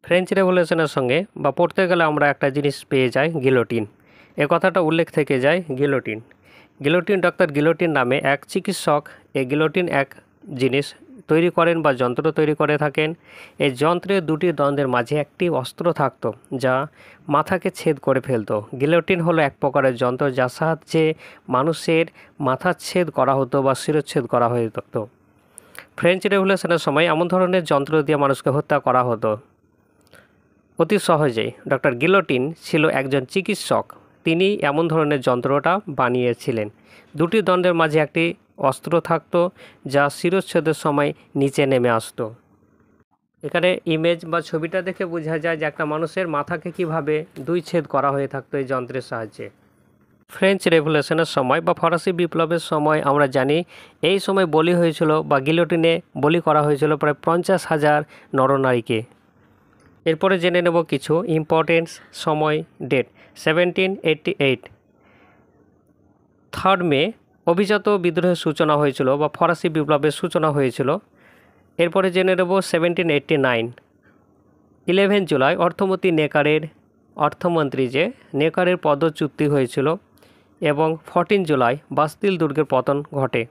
French রেভলিউশনের সঙ্গে বা পড়তে গেলে আমরা একটা জিনিস পেয়ে যাই, গিলোটিন। এ কথাটা উল্লেখ থেকে যায় গিলোটিন। গিলোটিন ডক্টর গিলোটিন নামে এক চিকিৎসক এই গিলোটিন এক জিনিস তৈরি করেন বা যন্ত্র তৈরি করে থাকেন। এই যন্ত্রের দুটি দ্বন্দ্বের মাঝে একটি অস্ত্র থাকতো যা মাথাকে ছেদ করে ফেলতো। গিলোটিন হলো এক প্রকারের যন্ত্র যার সাহায্যে মানুষের মাথা ছেদ করা হতো বা শিরচ্ছেদ করা হয়ে থাকতো। ফ্রেঞ্চ রেভলিউশনের সময় এমন ধরনের যন্ত্র দিয়ে মানুষকে হত্যা করা হতো অতি সহজেই। ডক্টর গিলোটিন ছিল একজন চিকিৎসক, তিনি এমন ধরনের যন্ত্রটা বানিয়েছিলেন। দুটি দণ্ডের মাঝে একটি অস্ত্র থাকতো যা শিরচ্ছেদের সময় নিচে নেমে আসতো। এখানে ইমেজ বা ছবিটা দেখে বোঝা যায় যে একটা মানুষের মাথাকে কিভাবে দুই ছেদ করা হয়ে থাকতো এই যন্ত্রের সাহায্যে। ফ্রেঞ্চ রেভলিউশনের সময় বা ফরাসি বিপ্লবের সময় আমরা জানি এই সময় বলি হয়েছিল বা গিলোটিনে বলি করা হয়েছিল প্রায় 50,000 নরনারীকে। এরপরে জেনে নেব কিছু ইম্পর্টেন্স সময় ডেট। 1788 3 মে অভিজাত বিদ্রোহের সূচনা হয়েছিল বা ফরাসি বিপ্লবের সূচনা হয়েছিল। এরপরে জেনে নেব 1789 11 জুলাই অর্থমন্ত্রী যে নেকারের পদচ্যুতি হয়েছিল এবং 14 জুলাই বাস্তিল দুর্গের পতন ঘটে।